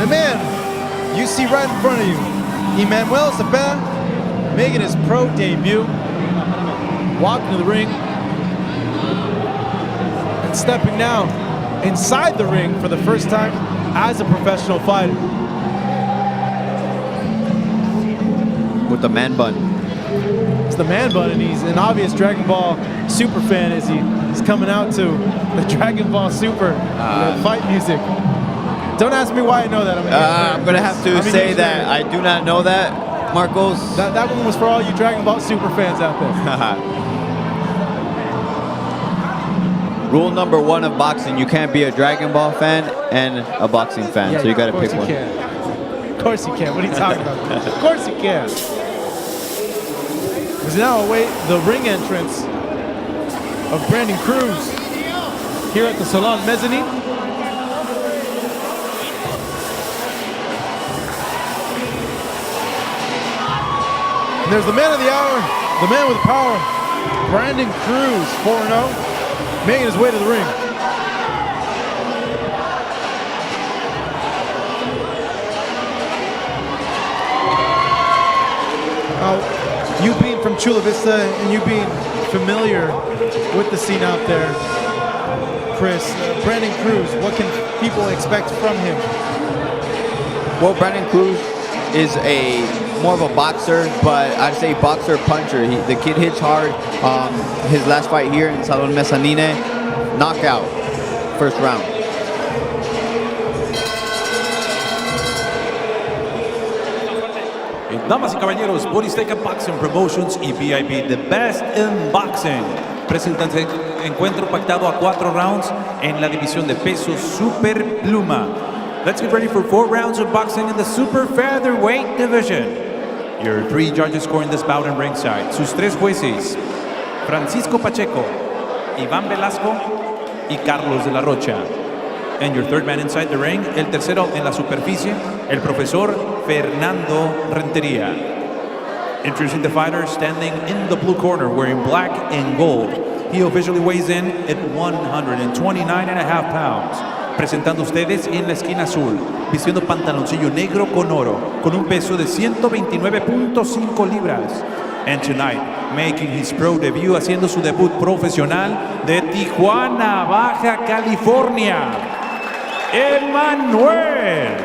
the man you see right in front of you, Emanuel Zepeda, making his pro debut, walking to the ring, and stepping now inside the ring for the first time as a professional fighter. With the man bun. It's the man bun, and he's an obvious Dragon Ball Super fan as he's coming out to the Dragon Ball Super fight music. Don't ask me why I know that. I'm going to have to say that I do not know that, Marcos. That one was for all you Dragon Ball Super fans out there. Rule number 1 of boxing, you can't be a Dragon Ball fan and a boxing fan, so you got to pick one. Of course you can. What are you talking about? Of course you can. Because now await the ring entrance of Brandon Cruz here at the Salon Mezzanine. And there's the man of the hour, the man with power, Brandon Cruz, 4-0, making his way to the ring. You being from Chula Vista and you being familiar with the scene out there, Chris, Brandon Cruz, what can people expect from him? Well, Brandon Cruz is more of a boxer, but I'd say boxer puncher. The kid hits hard. His last fight here in Salon Mezzanine, knockout, first round. Damas y caballeros, Boristeca Boxing Promotions y VIP, the best in boxing. Presentan encuentro pactado a 4 rounds en la división de peso super pluma. Let's get ready for 4 rounds of boxing in the super featherweight division. Your 3 judges scoring this bout in ringside. Sus 3 jueces, Francisco Pacheco, Iván Velasco y Carlos de la Rocha. And your third man inside the ring, el tercero en la superficie, el profesor Fernando Rentería. Introducing the fighter standing in the blue corner wearing black and gold. He officially weighs in at 129.5 pounds. Presentando ustedes en la esquina azul, vistiendo pantaloncillo negro con oro, con un peso de 129.5 libras. And tonight, making his pro debut, haciendo su debut profesional de Tijuana, Baja California, Emanuel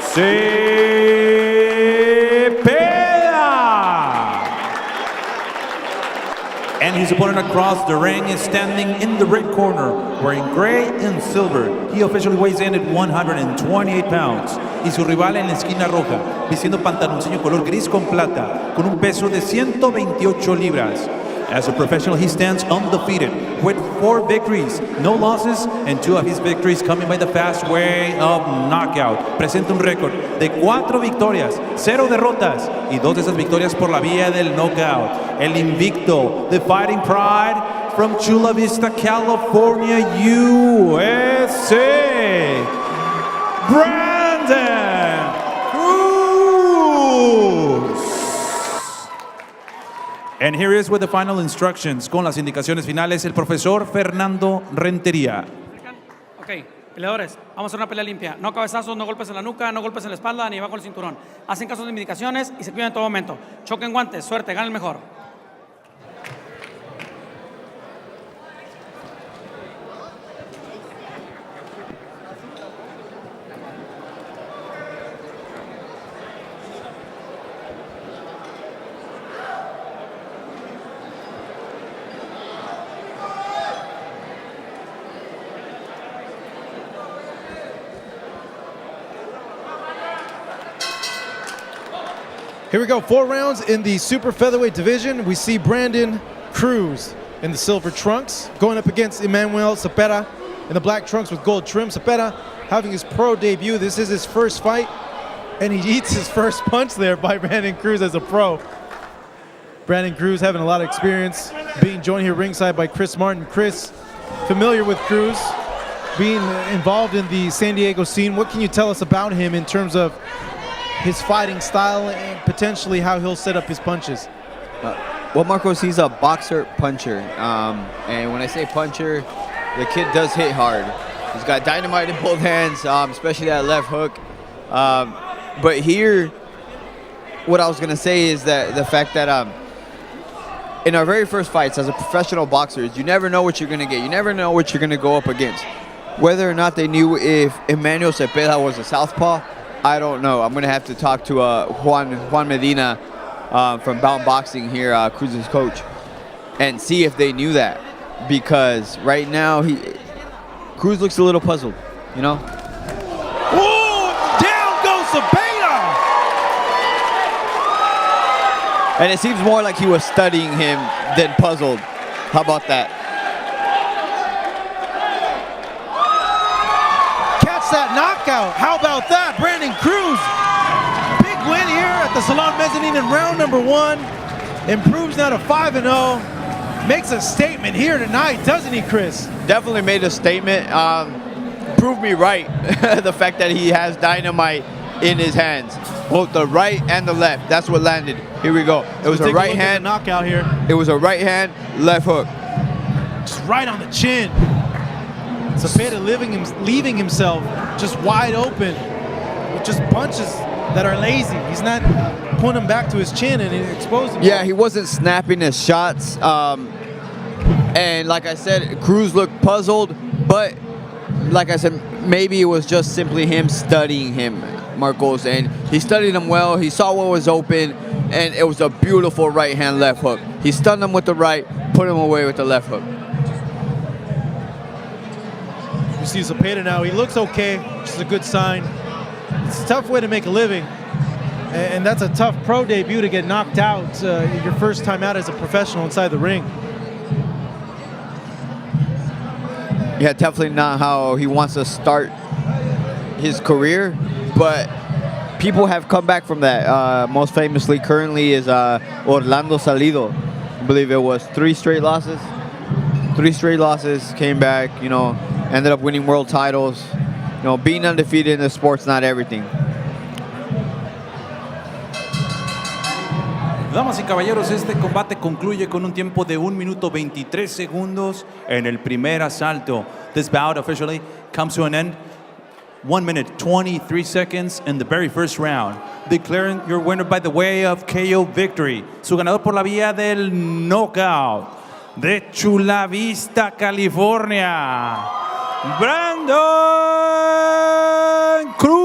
Zepeda. And his opponent across the ring is standing in the red corner, wearing gray and silver. He officially weighs in at 128 pounds. Y su rival en la esquina roja, vistiendo pantaloncillo color gris con plata, con un peso de 128 libras. As a professional, he stands undefeated with 4 victories, no losses, and 2 of his victories coming by the fast way of knockout. Presenta un récord de 4 victorias, 0 derrotas, y 2 de esas victorias por la vía del knockout. El invicto, the fighting pride from Chula Vista, California, USA, Brandon Cruz. And here is with the final instructions, con las indicaciones finales, el profesor Fernando Rentería. Ok, peleadores, vamos a hacer una pelea limpia. No cabezazos, no golpes en la nuca, no golpes en la espalda, ni bajo el cinturón. Hacen caso de indicaciones y se cuidan en todo momento. Choquen guantes, suerte, gana el mejor. Here we go, 4 rounds in the super featherweight division. We see Brandon Cruz in the silver trunks going up against Emanuel Zepeda in the black trunks with gold trim. Zepeda having his pro debut. This is his first fight, and he eats his first punch there by Brandon Cruz as a pro. Brandon Cruz having a lot of experience, being joined here ringside by Chris Martin. Chris, familiar with Cruz, being involved in the San Diego scene. What can you tell us about him in terms of his fighting style and potentially how he'll set up his punches? Well, Marcos, he's a boxer puncher. And when I say puncher, the kid does hit hard. He's got dynamite in both hands, especially that left hook. But here, what I was going to say is that the fact that in our very first fights as a professional boxers, you never know what you're going to get. You never know what you're going to go up against. Whether or not they knew if Emanuel Zepeda was a southpaw, I don't know. I'm going to have to talk to Juan Medina from Bound Boxing here, Cruz's coach, and see if they knew that. Because right now, Cruz looks a little puzzled, you know? Ooh, down goes Zepeda! And it seems more like he was studying him than puzzled. How about that? Catch that knockout. How about that? Brandon Cruz. Big win here at the Salon Mezzanine in round number 1. Improves now to 5-0. Makes a statement here tonight, doesn't he, Chris? Definitely made a statement. Proved me right. The fact that he has dynamite in his hands. Both the right and the left. That's what landed. Here we go. It was a right hand knockout here. It was a right hand, left hook. Just right on the chin. Zepeda leaving himself just wide open with just punches that are lazy. He's not putting him back to his chin and exposing him. Yeah, he wasn't snapping his shots. And like I said, Cruz looked puzzled, but like I said, maybe it was just simply him studying him, Marcos, and he studied him well. He saw what was open, and it was a beautiful right hand, left hook. He stunned him with the right, put him away with the left hook. You see Zepeda now, he looks okay, which is a good sign. It's a tough way to make a living, and that's a tough pro debut to get knocked out your first time out as a professional inside the ring. Yeah, definitely not how he wants to start his career, but people have come back from that. Most famously currently is Orlando Salido. I believe it was 3 straight losses. 3 straight losses, came back, you know, ended up winning world titles. You know, being undefeated in the sport's not everything. Damas y caballeros, este combate concluye con un tiempo de 1 minuto 23 segundos en el primer asalto. This bout officially comes to an end. 1 minute 23 seconds in the very first round. Declaring your winner by the way of KO victory. Su ganador por la vía del knockout. De Chula Vista, California. Brandon Cruz.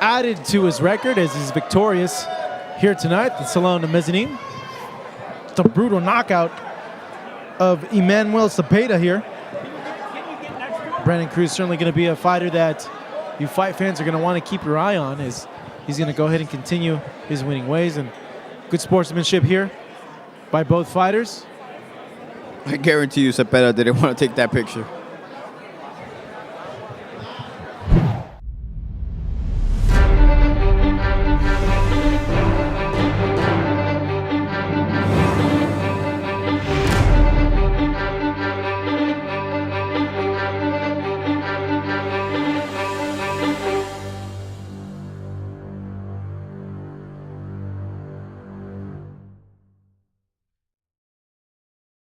Added to his record as he's victorious here tonight at the Salon de Mezzanine. It's a brutal knockout of Emanuel Zepeda here. Brandon Cruz certainly going to be a fighter that you fight fans are going to want to keep your eye on, as he's going to go ahead and continue his winning ways, and good sportsmanship here by both fighters. I guarantee you Zepeda didn't want to take that picture.